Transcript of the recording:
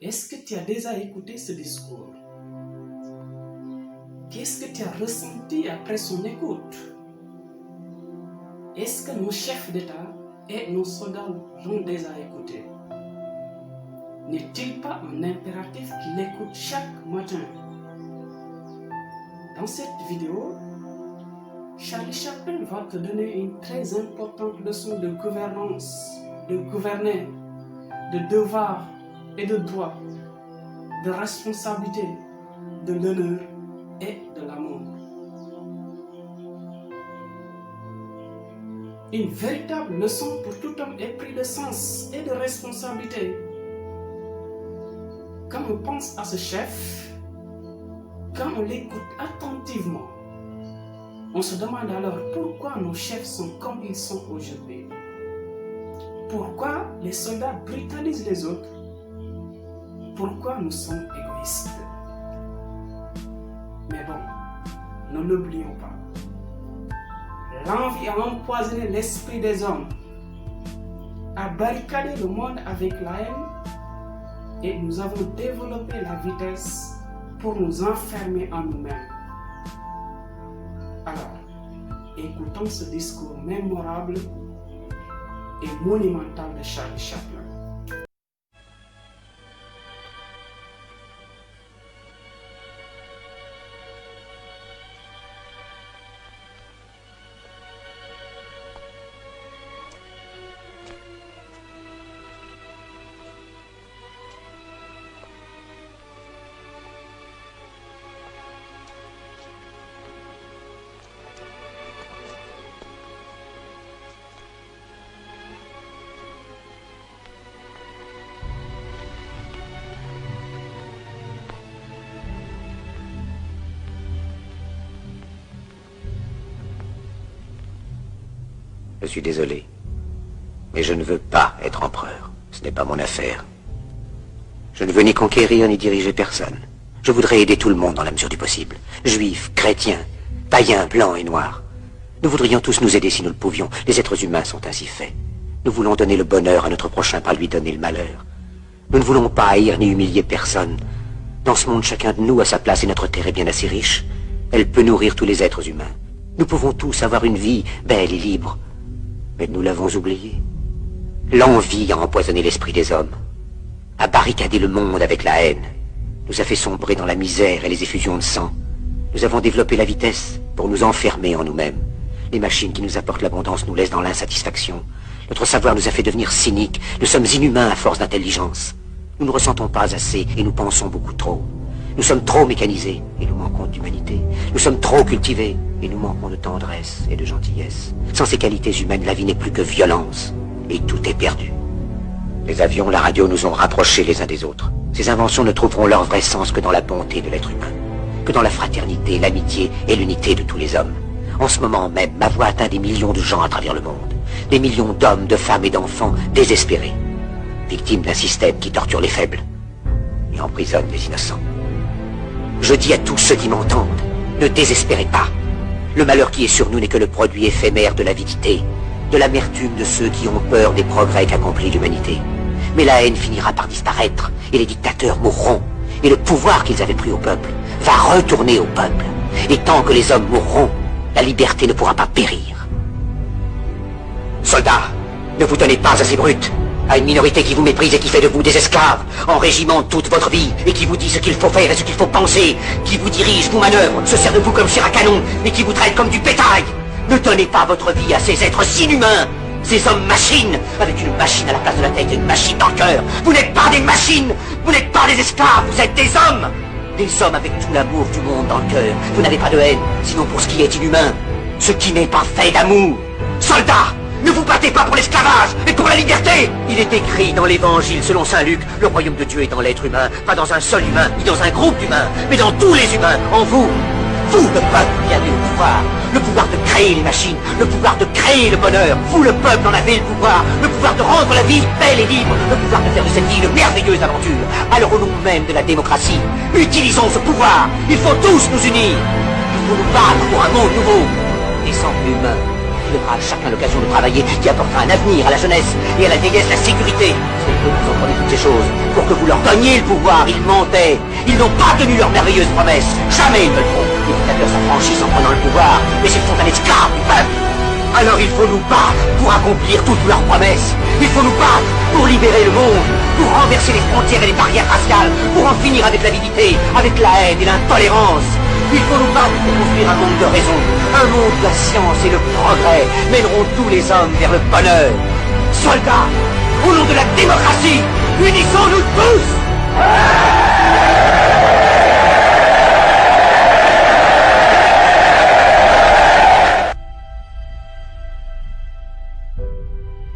Est-ce que tu as déjà écouté ce discours? Qu'est-ce que tu as ressenti après son écoute? Est-ce que nos chefs d'État et nos soldats l'ont déjà écouté? N'est-il pas un impératif qu'ils l'écoutent chaque matin? Dans cette vidéo, Charlie Chaplin va te donner une très importante leçon de gouvernance, de gouverner, de devoir et de droit, de responsabilité, de l'honneur et de l'amour. Une véritable leçon pour tout homme épris de sens et de responsabilité. Quand on pense à ce chef, quand on l'écoute attentivement, on se demande alors pourquoi nos chefs sont comme ils sont aujourd'hui. Pourquoi les soldats brutalisent les autres? Pourquoi nous sommes égoïstes? Mais bon, ne l'oublions pas. L'envie a empoisonné l'esprit des hommes, a barricadé le monde avec la haine, et nous avons développé la vitesse pour nous enfermer en nous-mêmes. Alors, écoutons ce discours mémorable et monumental de Charlie Chaplin. Je suis désolé, mais je ne veux pas être empereur. Ce n'est pas mon affaire. Je ne veux ni conquérir ni diriger personne. Je voudrais aider tout le monde dans la mesure du possible. Juifs, chrétiens, païens, blancs et noirs. Nous voudrions tous nous aider si nous le pouvions. Les êtres humains sont ainsi faits. Nous voulons donner le bonheur à notre prochain, pas lui donner le malheur. Nous ne voulons pas haïr ni humilier personne. Dans ce monde, chacun de nous a sa place et notre terre est bien assez riche. Elle peut nourrir tous les êtres humains. Nous pouvons tous avoir une vie belle et libre. Mais nous l'avons oublié. L'envie a empoisonné l'esprit des hommes, a barricadé le monde avec la haine, nous a fait sombrer dans la misère et les effusions de sang. Nous avons développé la vitesse pour nous enfermer en nous-mêmes. Les machines qui nous apportent l'abondance nous laissent dans l'insatisfaction. Notre savoir nous a fait devenir cyniques. Nous sommes inhumains à force d'intelligence. Nous ne ressentons pas assez et nous pensons beaucoup trop. Nous sommes trop mécanisés et nous manquons d'humanité. Nous sommes trop cultivés et nous manquons de tendresse et de gentillesse. Sans ces qualités humaines, la vie n'est plus que violence et tout est perdu. Les avions, la radio nous ont rapprochés les uns des autres. Ces inventions ne trouveront leur vrai sens que dans la bonté de l'être humain, que dans la fraternité, l'amitié et l'unité de tous les hommes. En ce moment même, ma voix atteint des millions de gens à travers le monde. Des millions d'hommes, de femmes et d'enfants désespérés, victimes d'un système qui torture les faibles et emprisonne les innocents. Je dis à tous ceux qui m'entendent, ne désespérez pas. Le malheur qui est sur nous n'est que le produit éphémère de l'avidité, de l'amertume de ceux qui ont peur des progrès qu'accomplit l'humanité. Mais la haine finira par disparaître, et les dictateurs mourront, et le pouvoir qu'ils avaient pris au peuple va retourner au peuple. Et tant que les hommes mourront, la liberté ne pourra pas périr. Soldats, ne vous tenez pas à ces brutes, à une minorité qui vous méprise et qui fait de vous des esclaves, en régiment toute votre vie, et qui vous dit ce qu'il faut faire et ce qu'il faut penser, qui vous dirige, vous manœuvre, se sert de vous comme chair à canon, mais qui vous traite comme du bétail. Ne donnez pas votre vie à ces êtres inhumains, ces hommes-machines, avec une machine à la place de la tête et une machine dans le cœur. Vous n'êtes pas des machines, vous n'êtes pas des esclaves, vous êtes des hommes. Des hommes avec tout l'amour du monde dans le cœur. Vous n'avez pas de haine, sinon pour ce qui est inhumain, ce qui n'est pas fait d'amour. Soldats, ne vous battez pas pour l'esclavage, mais pour la liberté. Il est écrit dans l'évangile selon saint Luc, le royaume de Dieu est dans l'être humain, pas dans un seul humain, ni dans un groupe d'humains, mais dans tous les humains, en vous. Vous, le peuple, qui avez le pouvoir de créer les machines, le pouvoir de créer le bonheur. Vous, le peuple, en avez le pouvoir de rendre la vie belle et libre, le pouvoir de faire de cette vie une merveilleuse aventure. Alors au nom même de la démocratie, utilisons ce pouvoir. Il faut tous nous unir. Il faut nous battre pour un monde nouveau, décent et humain, qui donnera à chacun l'occasion de travailler, qui apportera un avenir à la jeunesse et à la vieillesse la sécurité. eux vous ont promis toutes ces choses pour que vous leur donniez le pouvoir. Ils mentaient. Ils n'ont pas tenu leurs merveilleuses promesses. Jamais ils ne le feront. Les dictateurs s'affranchissent en prenant le pouvoir, mais ils sont un esclave du peuple. Alors il faut nous battre pour accomplir toutes leurs promesses. Il faut nous battre pour libérer le monde, pour renverser les frontières et les barrières raciales, pour en finir avec l'avidité, avec la haine et l'intolérance. Il faut nous battre pour construire un monde de raison, un monde où la science et le progrès mèneront tous les hommes vers le bonheur. Soldats, au nom de la démocratie, unissons-nous tous!